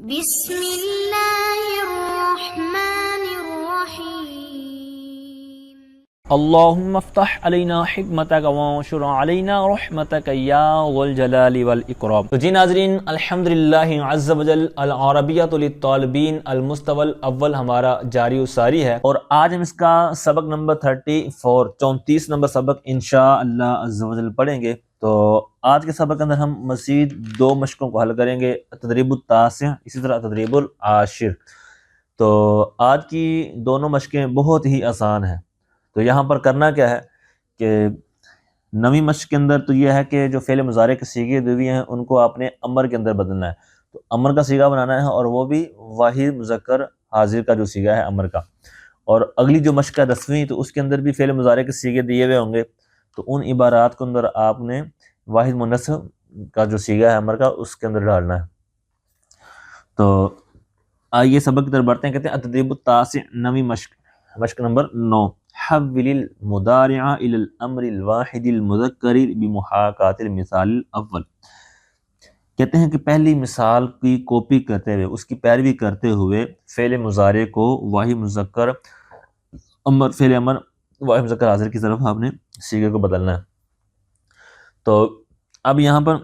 بسم اللہ الرحمن الرحیم اللہم افتح علینا حکمتک وانشر علینا رحمتک یا ذو الجلال والاکرام۔ تو جی ناظرین، الحمدللہ عز وجل العربیۃ للطالبین المستوى الاول ہمارا جاری و ساری ہے، اور آج ہم اس کا سبق نمبر 34 نمبر سبق انشاءاللہ عز وجل پڑھیں گے۔ تو آج کے سبق کے اندر ہم مزید 2 مشقوں کو حل کریں گے، تدریب التاسع، اسی طرح تدریب العاشر۔ تو آج کی دونوں مشقیں بہت ہی آسان ہیں۔ تو یہاں پر کرنا کیا ہے کہ نویں مشق کے اندر تو یہ ہے کہ جو فعل مضارع کے صیغے دی ہوئی ہیں ان کو آپ نے امر کے اندر بدلنا ہے۔ تو امر کا صیغہ بنانا ہے، اور وہ بھی واحد مذکر حاضر کا جو صیغہ ہے امر کا۔ اور اگلی جو مشق ہے 10ویں، تو اس کے اندر بھی فعل مضارع کے صیغے دیے ہوئے ہوں گے، تو ان عبارات کے اندر آپ نے واحد مؤنث کا جو صیغہ ہے امر کا اس کے اندر ڈالنا ہے۔ تو آئیے سبق کی طرف بڑھتے ہیں۔ کہتے ہیں التدریب التاسع، نویں مشق نمبر 9، حول المضارع الى الامر الواحد المذکر بمحاکات المثال الاول۔ کہتے ہیں کہ پہلی مثال کی کاپی کرتے ہوئے، اس کی پیروی کرتے ہوئے فعل مضارع کو واحد مذکر فعل امر واحد مذکر حاضر کی طرف آپ نے صیغے کو بدلنا ہے۔ تو اب یہاں پر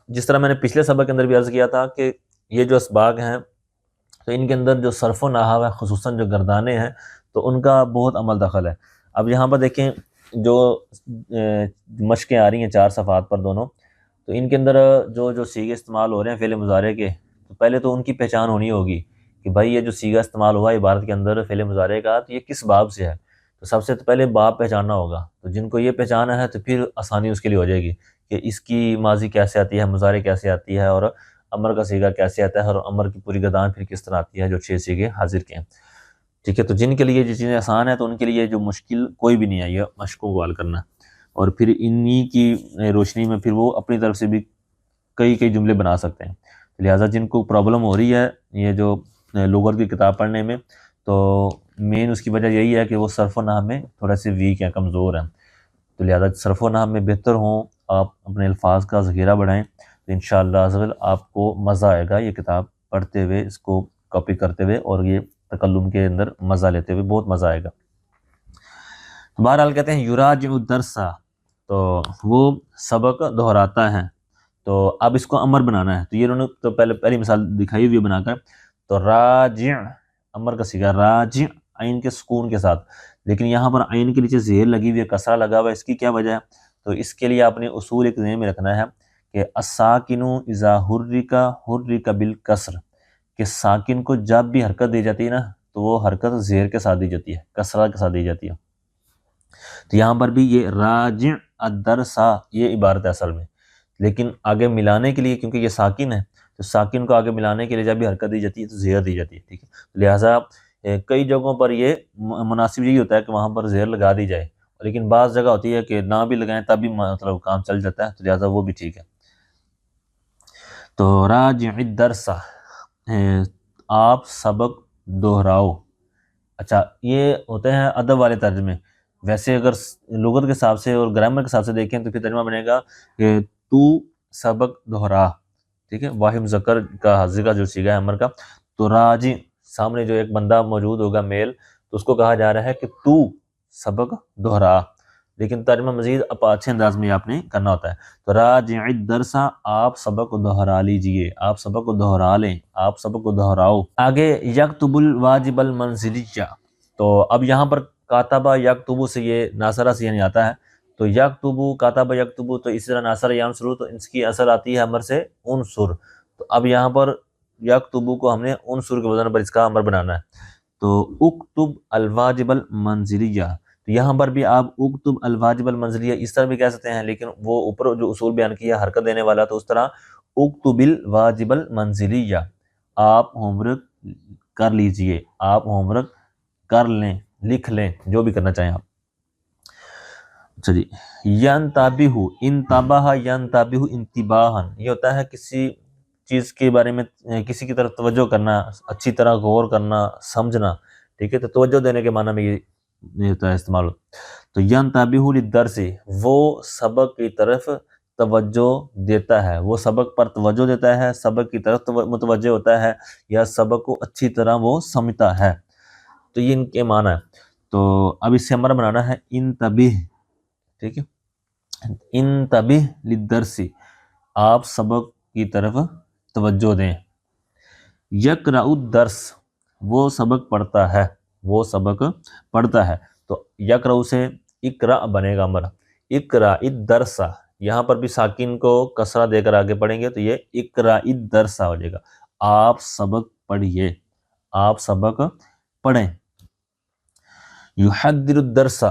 جس طرح میں نے پچھلے سبق کے اندر بھی عرض کیا تھا کہ یہ جو اسباق ہیں تو ان کے اندر جو صرف و نحو ہے، خصوصاً جو گردانے ہیں، تو ان کا بہت عمل دخل ہے۔ اب یہاں پر دیکھیں جو مشقیں آ رہی ہیں 4 صفحات پر دونوں، تو ان کے اندر جو صیغے استعمال ہو رہے ہیں فعل مضارع کے، تو پہلے تو ان کی پہچان ہونی ہوگی کہ بھائی یہ جو صیغہ استعمال ہوا ہے عبارت کے اندر فعل مضارع کا، تو یہ کس باب سے ہے۔ تو سب سے پہلے باب پہچاننا ہوگا۔ تو جن کو یہ پہچانا ہے تو پھر آسانی اس کے لیے ہو جائے گی کہ اس کی ماضی کیسے آتی ہے، مضارع کیسے آتی ہے، اور امر کا صیغہ کیسے آتا ہے، اور امر کی پوری گردان پھر کس طرح آتی ہے جو 6 صیغے حاضر کے ہیں۔ ٹھیک ہے، تو جن کے لیے یہ چیزیں آسان ہیں تو ان کے لیے جو مشکل کوئی بھی نہیں ہے یہ مشقوں کو حل کرنا، اور پھر انہی کی روشنی میں پھر وہ اپنی طرف سے بھی کئی جملے بنا سکتے ہیں۔ لہٰذا جن کو پرابلم ہو رہی ہے یہ جو لغت کی کتاب پڑھنے میں، تو مین اس کی وجہ یہی ہے کہ وہ صرف و نحو میں تھوڑا سے ویک ہیں، کمزور ہیں۔ تو لہٰذا صرف و نحو میں بہتر ہوں، آپ اپنے الفاظ کا ذخیرہ بڑھائیں، تو انشاءاللہ عز وجل آپ کو مزہ آئے گا یہ کتاب پڑھتے ہوئے، اس کو کاپی کرتے ہوئے، اور یہ تکلم کے اندر مزہ لیتے ہوئے بہت مزہ آئے گا۔ بہرحال کہتے ہیں یراجع الدرس، تو وہ سبق دہراتا ہے۔ تو اب اس کو امر بنانا ہے، تو یہ انہوں نے تو پہلی مثال دکھائی ہوئی بنا کر، تو راجع امر کا صیغہ راجع عین کے سکون کے ساتھ، لیکن یہاں پر عین کے نیچے زیر لگی ہوئی ہے، کسرہ لگا ہوا ہے، اس کی کیا وجہ ہے؟ تو اس کے لیے آپ نے اصول ایک ذہن میں رکھنا ہے کہ الساکن اذا حرک بالکسر، کہ ساکن کو جب بھی حرکت دی جاتی ہے نا تو وہ حرکت زیر کے ساتھ دی جاتی ہے، کسرہ کے ساتھ دی جاتی ہے۔ تو یہاں پر بھی یہ راجع الدرس یہ عبارت ہے اصل میں، لیکن آگے ملانے کے لیے کیونکہ یہ ساکن ہے، تو ساکن کو آگے ملانے کے لیے جب بھی حرکت دی جاتی ہے تو زیر دی جاتی ہے۔ ٹھیک ہے، لہٰذا کئی جگہوں پر یہ مناسب یہی ہوتا ہے کہ وہاں پر زیر لگا دی جائے، لیکن بعض جگہ ہوتی ہے کہ نہ بھی لگائیں تب بھی مطلب کام چل جاتا ہے، تو لہٰذا وہ بھی ٹھیک ہے۔ تو راجع الدرس، آپ سبق دہراؤ۔ اچھا، یہ ہوتے ہیں ادب والے ترجمے۔ ویسے اگر لغت کے حساب سے اور گرامر کے حساب سے دیکھیں تو پھر ترجمہ بنے گا کہ تو سبق دہرا۔ ٹھیک ہے، واحد مذکر کا حاضر کا جو صیغہ ہے امر کا، تو راجع سامنے جو ایک بندہ موجود ہوگا میل، تو اس کو کہا جا رہا ہے کہ تو سبق دہرا، لیکن ترجمہ مزید اچھے انداز میں آپ نے کرنا ہوتا ہے۔ تو راجع الدرس، آپ سبق کو دہرا لیجئے، آپ سبق کو دہرا لیں، آپ سبق کو دہراؤ۔ آگے یکتب الواجب المنزلیہ، تو اب یہاں پر کاتبہ یکتبو سے یہ ناصرہ سے یعنی آتا ہے، تو یکتبو کاتبہ یکتبو، تو اسی طرح ناصرہ ینصرو، تو اس کی اثر آتی ہے امر سے انصر۔ تو اب یہاں پر یکتبو کو ہم نے انصر کے وزن پر اس کا امر بنانا ہے، تو اکتب الواجب المنزلیہ، تو یہاں پر بھی آپ اکتب الواجب المنزلیہ اس طرح بھی کہہ سکتے ہیں، لیکن وہ اوپر جو اصول بیان کیا حرکت دینے والا، تو اس طرح اکتب الواجب المنزلیہ، آپ ہوم ورک کر لیجئے، آپ ہوم ورک کر لیں، لکھ لیں، جو بھی کرنا چاہیں آپ۔ اچھا جی، ینتبہ، انتبہ ینتبہ انتباہا، یہ ہوتا ہے کسی چیز کے بارے میں کسی کی طرف توجہ کرنا، اچھی طرح غور کرنا، سمجھنا۔ ٹھیک ہے، تو توجہ دینے کے معنی میں یہ ہوتا ہے استعمال۔ تو ینتبہ للدرس، وہ سبق کی طرف توجہ دیتا ہے، وہ سبق پر توجہ دیتا ہے، سبق کی طرف متوجہ ہوتا ہے، یا سبق کو اچھی طرح وہ سمجھتا ہے۔ تو یہ ان کے معنی ہے۔ تو اب اس سے ہمارا بنانا ہے انتبہ، ٹھیک ہے، انتبہ للدرسی، آپ سبق کی طرف توجہ دیں۔ یقرأ الدرس، وہ سبق پڑھتا ہے، وہ سبق پڑھتا ہے۔ تو یقرأ سے اقرأ بنے گا امر، اقرأ الدرس، یہاں پر بھی ساکن کو کسرہ دے کر آگے پڑھیں گے تو یہ اقرأ الدرس ہو جائے گا، آپ سبق پڑھیے، آپ سبق پڑھیں۔ یحدر الدرس،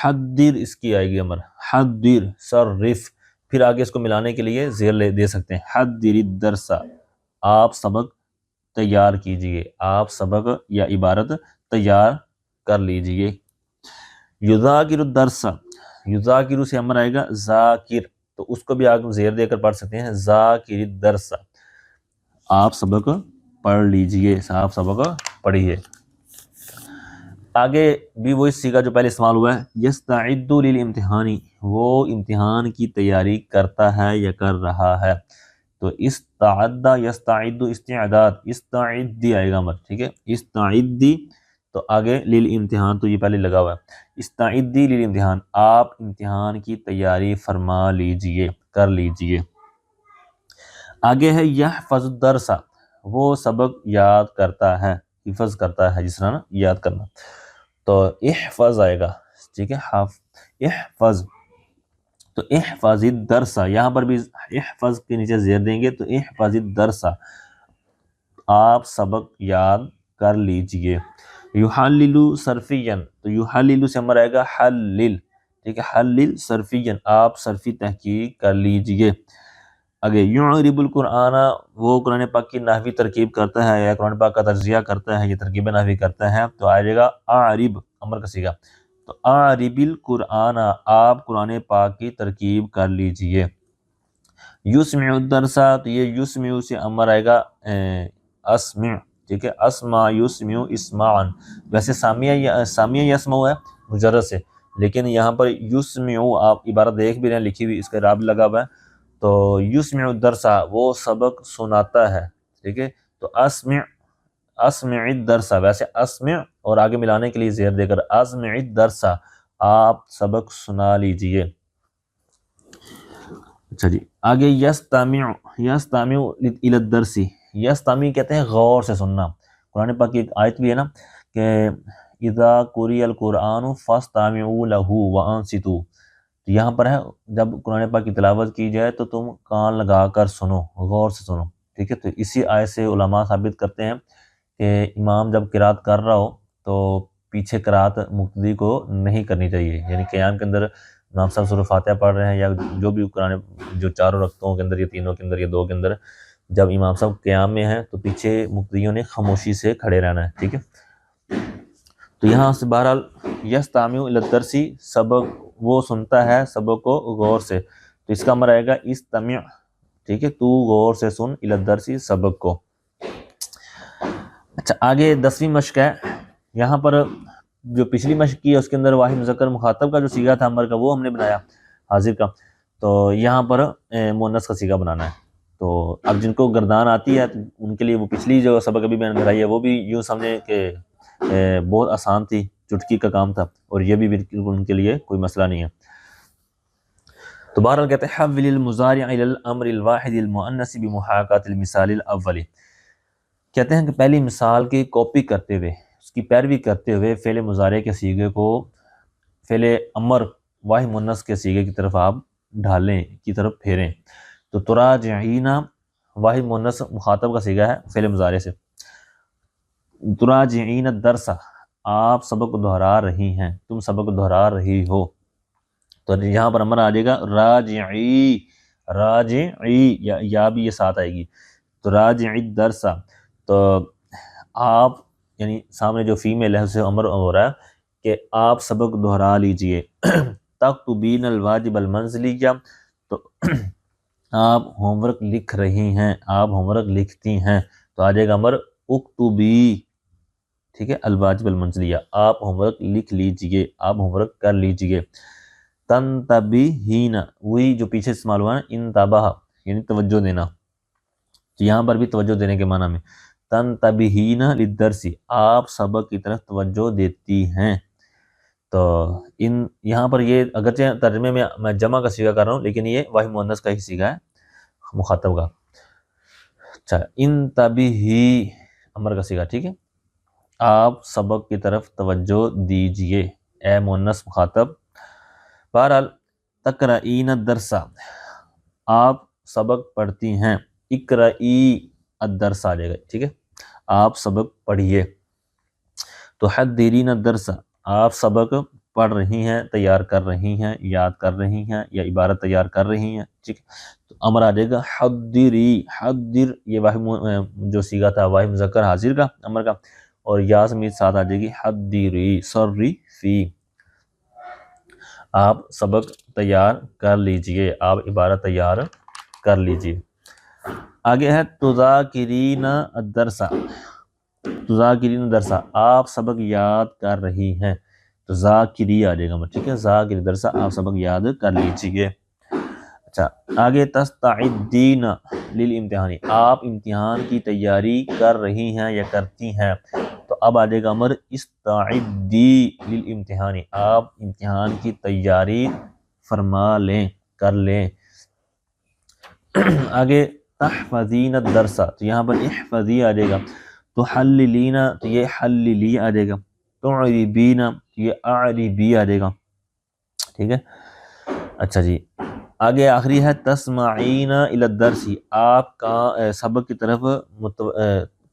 حدر اس کی آئے گی امر، حدر صرف، پھر آگے اس کو ملانے کے لیے زیر دے سکتے ہیں، حدر الدرس، آپ سبق تیار کیجئے، آپ سبق یا عبارت تیار کر لیجئے۔ یذاکر الدرس، یذاکر سے امر آئے گا ذاکر، تو اس کو بھی آپ زیر دے کر پڑھ سکتے ہیں، ذاکر الدرس، آپ سبق پڑھ لیجئے، آپ سبق پڑھیے۔ آگے بھی وہی صیغہ جو پہلے استعمال ہوا ہے، یستعد للامتحان، وہ امتحان کی تیاری کرتا ہے یا کر رہا ہے۔ تو استعد یستعد استعداد، استعدی آئے گا امر، ٹھیک ہے، استعدی، تو آگے للامتحان تو یہ پہلے لگا ہوا ہے، استعدی للامتحان، آپ امتحان کی تیاری فرما لیجئے، کر لیجئے۔ آگے ہے یحفظ الدرس، وہ سبق یاد کرتا ہے، حفظ کرتا ہے، جس طرح نا یاد کرنا، تو احفظ آئے گا، ٹھیک ہے، احفظ، تو احفظ الدرس، یہاں پر بھی احفظ کے نیچے زیر دیں گے تو احفظ الدرس، آپ سبق یاد کر لیجئے۔ یحلل صرفیا، تو یحلل سے امر آئے گا حلل، ٹھیک ہے، حلل صرفیا، آپ صرفی تحقیق کر لیجئے۔ آگے یعرب القرآن، وہ قرآن پاک کی نحوی ترکیب کرتا ہے یا قرآن پاک کا تجزیہ کرتا ہے یا ترکیب نحوی کرتا ہے، تو آ جائے گا اعرب، امر کا صیغہ، تو اعرب القرآن، آپ قرآن پاک کی ترکیب کر لیجئے۔ یسمع الدرس، تو یہ یسمع سے امر آئے گا اسمع، ٹھیک ہے، اسمع یسمع اسمعا، ویسے سامیہ یسمع ہے مجرد سے، لیکن یہاں پر یسمع آپ عبارت دیکھ بھی رہے ہیں لکھی ہوئی، اس کا راب لگا ہوا ہے، تو یسمع الدرس، وہ سبق سناتا ہے، ٹھیک ہے، تو اسمع الدرس، ویسے اسمع اور آگے ملانے کے لیے زیر دے کر اسمع الدرس، آپ سبق سنا لیجئے۔ اچھا جی، آگے یستمع الی الدرس، یستمع کہتے ہیں غور سے سننا، قرآن پاک کی ایک آیت بھی ہے نا کہ اذا قرئ القرآن فاستمعوا له وانصتوا، تو یہاں پر ہے جب قرآن پاک کی تلاوت کی جائے تو تم کان لگا کر سنو، غور سے سنو، ٹھیک ہے، تو اسی آیت سے علماء ثابت کرتے ہیں کہ امام جب قرات کر رہا ہو تو پیچھے قرات مقتدی کو نہیں کرنی چاہیے، یعنی قیام کے اندر امام صاحب سورہ فاتحہ پڑھ رہے ہیں یا جو بھی قرآن جو چاروں رکعتوں کے اندر یا تینوں کے اندر یا دو کے اندر، جب امام صاحب قیام میں ہیں تو پیچھے مقتدیوں نے خاموشی سے کھڑے رہنا ہے، ٹھیک ہے۔ تو یہاں سے بہرحال یستمع الی الدرس، سبق وہ سنتا ہے سبق کو غور سے، تو اس کا امر آئے گا استمع، ٹھیک ہے، تو غور سے سن الی الدرس، سبق کو۔ اچھا، آگے 10ویں مشق ہے، یہاں پر جو پچھلی مشق کی ہے اس کے اندر واحد مذکر مخاطب کا جو صیغہ تھا امر کا وہ ہم نے بنایا، حاضر کا، تو یہاں پر مؤنث کا صیغہ بنانا ہے۔ تو اب جن کو گردان آتی ہے ان کے لیے وہ پچھلی جو سبق ابھی میں نے بتائی ہے وہ بھی یوں سمجھیں کہ بہت آسان تھی، چٹکی کا کام تھا، اور یہ بھی بالکل ان کے لیے کوئی مسئلہ نہیں ہے۔ تو بہرحال کہتے ہیں حول المضارع الی الامر الواحد المؤنث بمحاکات المثال الاول، کہتے ہیں کہ پہلی مثال کی کاپی کرتے ہوئے، اس کی پیروی کرتے ہوئے فعل مضارع کے صیغے کو فعل امر واحد مؤنث کے صیغے کی طرف آپ ڈھالیں، کی طرف پھیریں۔ تو تراجعین واحد مؤنث مخاطب کا صیغہ ہے فعل مضارع سے، تراجعین الدرس، آپ سبق دہرا رہی ہیں، تم سبق دہرا رہی ہو، تو یہاں پر امر آ جائے گا راجعی، راجعی، یا بھی یہ ساتھ آئے گی، تو راجعی الدرس، تو آپ یعنی سامنے جو فیمیل ہے اسے امر ہو رہا ہے کہ آپ سبق دہرا لیجئے۔ تکتبین الواجب المنزلیہ، تو آپ ہوم ورک لکھ رہی ہیں، آپ ہوم ورک لکھتی ہیں، تو آ جائے گا امر اکتبی، ٹھیک ہے، الواجب المنزلیہ، آپ ہوم ورک لکھ لیجئے، آپ ہوم ورک کر لیجئے۔ تنتبہین وہی جو پیچھے استعمال ہوا ہے انتبہ یعنی توجہ دینا، تو یہاں پر بھی توجہ دینے کے معنی میں تنتبہین للدرسی آپ سبق کی طرف توجہ دیتی ہیں۔ تو یہاں پر یہ اگرچہ ترجمے میں جمع کا صیغہ کر رہا ہوں لیکن یہ واحد مؤنث کا ہی صیغہ ہے مخاطب کا۔ اچھا انتبہی امر کا صیغہ، ٹھیک ہے، آپ سبق کی طرف توجہ دیجئے اے مؤنث مخاطب۔ بہرحال تقرئین الدرس آپ سبق پڑھتی ہیں، اقرئی الدرس آ جائے گا، ٹھیک ہے، آپ سبق پڑھیے۔ تحضرین الدرس آپ سبق پڑھ رہی ہیں، تیار کر رہی ہیں، یاد کر رہی ہیں یا عبارت تیار کر رہی ہیں، ٹھیک ہے، تو امر آ جائے گا حضری، حضر یہ واحد جو صیغہ تھا واحد مذکر حاضر کا امر کا، اور یا سمیت ساتھ آ جائے گی حضری صری فی، آپ سبق تیار کر لیجئے، آپ عبارت تیار کر لیجئے۔ آگے ہے تذاکرین الدرس، تذاکرین الدرس آپ سبق یاد کر رہی ہیں، تو ذاکری آ جائے گا، ٹھیک ہے، ذاکری درس آپ سبق یاد کر لیجئے۔ اچھا آگے تستعدین للامتحان آپ امتحان کی تیاری کر رہی ہیں یا کرتی ہیں، تو اب آ جائے گا امر استعدی للامتحان آپ امتحان کی تیاری فرما لیں، کر لیں۔ آگے تحفظین الدرس تو یہاں پر احفظی آ جائے گا، تحللین تو یہ حللی آ جائے گا، تعربین یہ اعربی آ جائے گا، ٹھیک ہے۔ اچھا جی آگے آخری ہے تسمعین الی الدرس آپ کا سبق کی طرف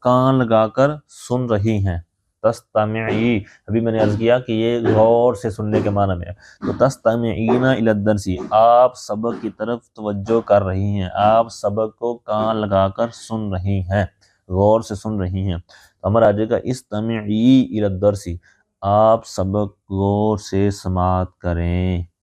کان لگا کر سن رہی ہیں، تستمعی ابھی میں نے عرض کیا کہ یہ غور سے سننے کے معنی میں ہے، تو تستمعین الی الدرس آپ سبق کی طرف توجہ کر رہی ہیں، آپ سبق کو کان لگا کر سن رہی ہیں، غور سے سن رہی ہیں، تو امر آ جائے گا استمعی الی الدرس آپ سبق غور سے سماعت کریں۔